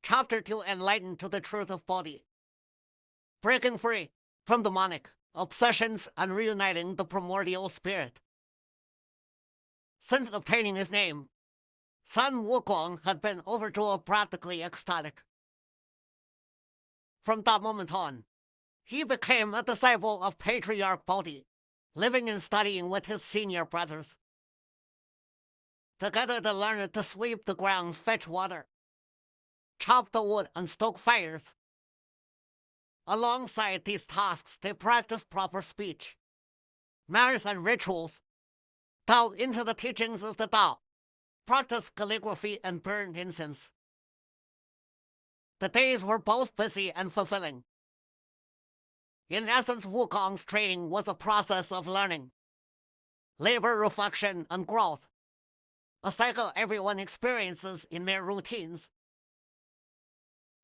Chapter 2 Enlightened to the Truth of Bodhi. Breaking free from demonic obsessions and reuniting the primordial spirit. Since obtaining his name, son Wukong had been overjoyed, practically ecstatic. From that moment on, he became a disciple of Patriarch Bodhi, living and studying with his senior brothers. Together they learned to sweep the ground, fetch water, chop the wood, and stoke fires. Alongside these tasks, they practiced proper speech, manners, and rituals, delved into the teachings of the Tao, practiced calligraphy, and burned incense. The days were both busy and fulfilling. In essence, Wukong's training was a process of learning, labor, reflection, and growth, a cycle everyone experiences in their routines.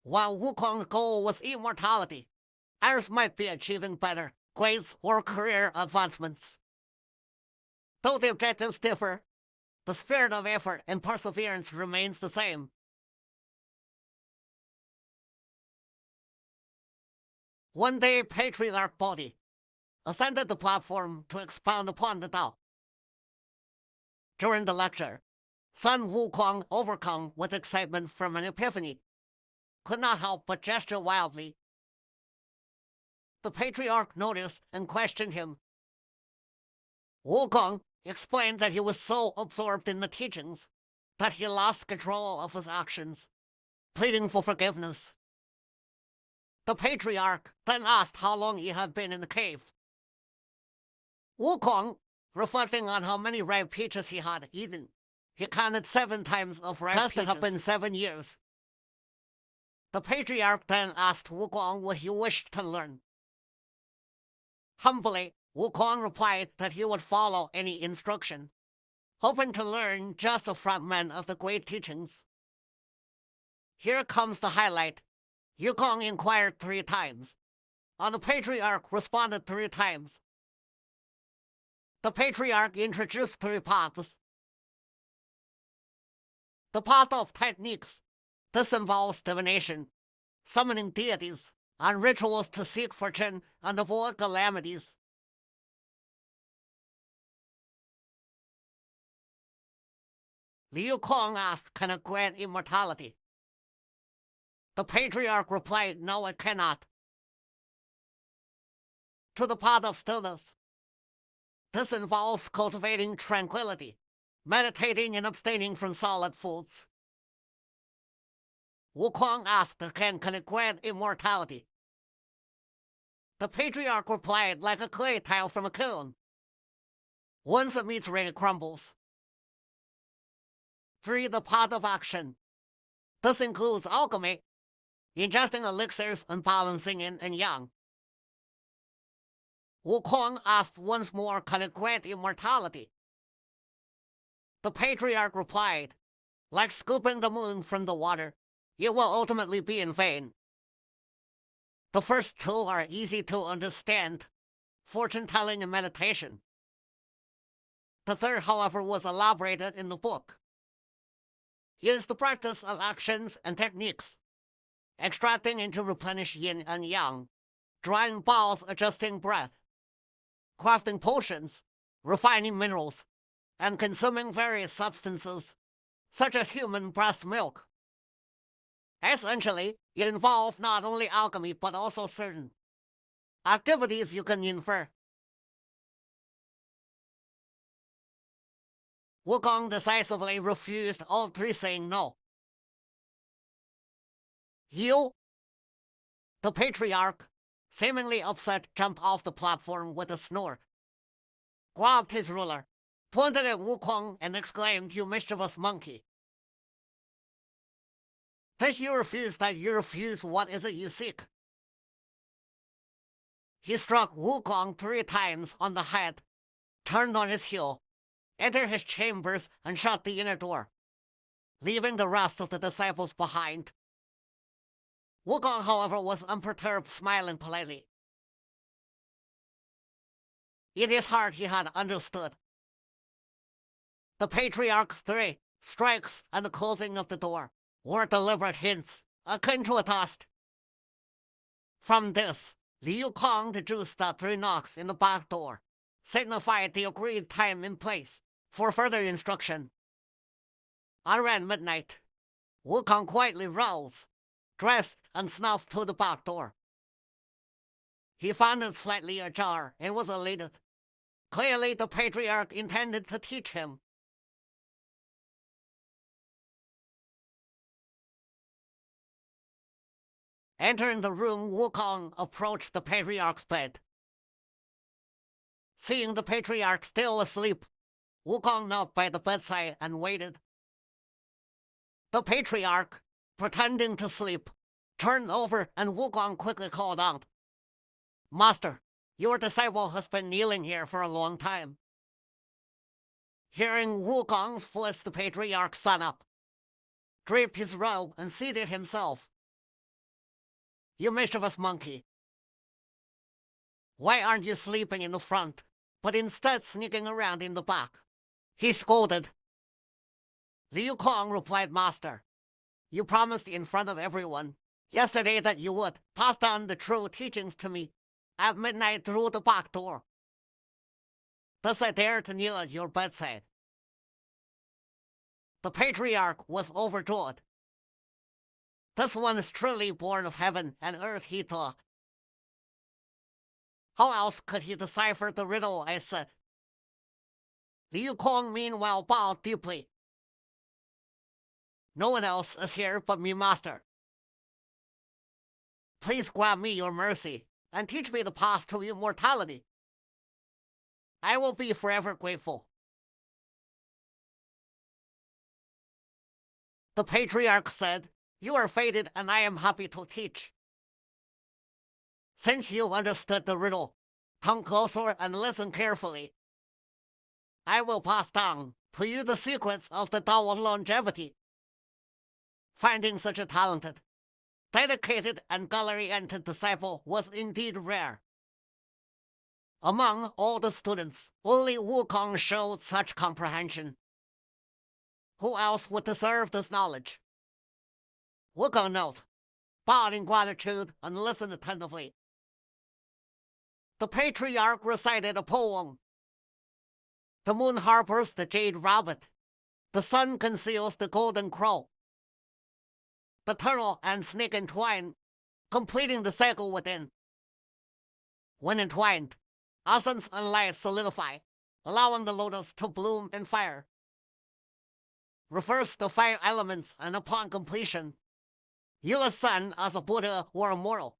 While Wukong's goal was immortality, ours might be achieving better grades or career advancements. Though the objectives differ, the spirit of effort and perseverance remains the same. One day, Patriarch Bodhi ascended the platform to expound upon the Tao. During the lecture, son Wukong, overcome with excitement from an epiphany, could not help but gesture wildly. The Patriarch noticed and questioned him. Wukong explained that he was so absorbed in the teachings that he lost control of his actions, pleading for forgiveness. The Patriarch then asked how long he had been in the cave. Wukong, reflecting on how many ripe peaches he had eaten, he counted 7 times of ripe peaches. It had been 7 years. The Patriarch then asked Wukong what he wished to learn. Humbly, Wukong replied that he would follow any instruction, hoping to learn just a fragment of the great teachings. Here comes the highlight. Wukong inquired 3 times, and the Patriarch responded 3 times. The Patriarch introduced 3 paths. The path of techniques. This involves divination, summoning deities, and rituals to seek fortune and avoid calamities. Liu Kong asked, "Can it grant immortality?" The Patriarch replied, "No, it cannot." To the path of stillness. This involves cultivating tranquility, meditating, and abstaining from solid foods. Wukong asked again, "Can it grant immortality?" The Patriarch replied, "Like a clay tile from a kiln. Once it meets rain, it crumbles." 3. The path of action. This includes alchemy, ingesting elixirs, and balancing yin and yang. Wukong asked once more, "Can it grant immortality?" The Patriarch replied, "Like scooping the moon from the water, it will ultimately be in vain." The first 2 are easy to understand, fortune-telling and meditation. The third, however, was elaborated in the book. It is the practice of actions and techniques, extracting and to replenish yin and yang, drawing balls, adjusting breath, crafting potions, refining minerals, and consuming various substances, such as human breast milk. Essentially, it involved not only alchemy, but also certain activities you can infer. Wukong decisively refused all 3, saying no. "You?" The Patriarch, seemingly upset, jumped off the platform with a snort, grabbed his ruler, pointed at Wukong, and exclaimed, "You mischievous monkey! This you refuse, that you refuse, what is it you seek?" He struck Wukong 3 times on the head, turned on his heel, entered his chambers, and shut the inner door, leaving the rest of the disciples behind. Wukong, however, was unperturbed, smiling politely. In his heart he had understood. The Patriarch's 3 strikes and the closing of the door were deliberate hints akin to a toast. From this, Liu Kong deduced that 3 knocks in the back door signified the agreed time and place for further instruction. Around midnight, Wukong quietly rose, dressed, and snuffed to the back door. He found it slightly ajar and was elated. Clearly, the patriarch intended to teach him. Entering the room, Wukong approached the patriarch's bed. Seeing the patriarch still asleep, Wukong knelt by the bedside and waited. The patriarch, pretending to sleep, turned over and Wukong quickly called out, "Master, your disciple has been kneeling here for a long time." Hearing Wukong's voice, the patriarch sat up, draped his robe, and seated himself. "You mischievous monkey. Why aren't you sleeping in the front, but instead sneaking around in the back?" he scolded. Liu Kong replied, "Master, you promised in front of everyone yesterday that you would pass down the true teachings to me at midnight through the back door. Thus I dare to kneel at your bedside." The patriarch was overjoyed. This one is truly born of heaven and earth, he thought. How else could he decipher the riddle I said? Liu Kong meanwhile bowed deeply. "No one else is here but me, master. Please grant me your mercy and teach me the path to immortality. I will be forever grateful." The patriarch said, "You are fated and I am happy to teach. Since you understood the riddle, come closer and listen carefully. I will pass down to you the secrets of the Tao of longevity. Finding such a talented, dedicated, and gallery-entered disciple was indeed rare. Among all the students, only Wukong showed such comprehension. Who else would deserve this knowledge?" Wukong knelt, bowed in gratitude, and listened attentively. The patriarch recited a poem. The moon harbors the jade rabbit. The sun conceals the golden crow. The turtle and snake entwine, completing the cycle within. When entwined, essence and light solidify, allowing the lotus to bloom in fire. Reverse the 5 elements, and upon completion, you ascend as a Buddha or Immortal.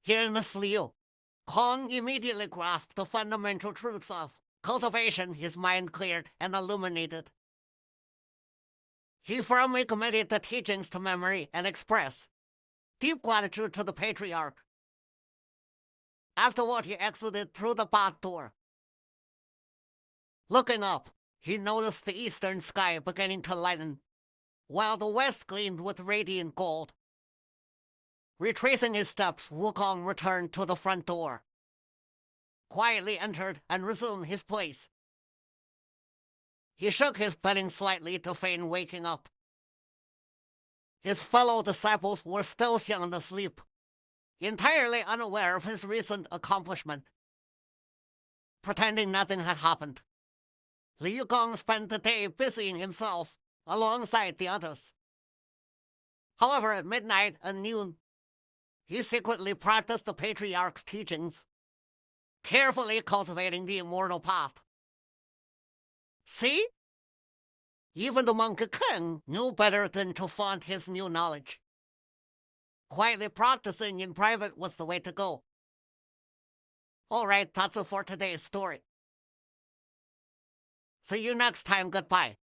Hearing Miss Liu, Kong immediately grasped the fundamental truths of cultivation. His mind cleared and illuminated. He firmly committed the teachings to memory and expressed deep gratitude to the patriarch. Afterward, he exited through the back door. Looking up, he noticed the eastern sky beginning to lighten, while the west gleamed with radiant gold. Retracing his steps, Wukong returned to the front door, quietly entered and resumed his place. He shook his bedding slightly to feign waking up. His fellow disciples were still sound asleep, entirely unaware of his recent accomplishment. Pretending nothing had happened, Liu Kong spent the day busying himself alongside the others. However, at midnight and noon, he secretly practiced the patriarch's teachings, carefully cultivating the immortal path. See? Even the Monkey King knew better than to flaunt his new knowledge. Quietly practicing in private was the way to go. Alright, that's it for today's story. See you next time. Goodbye.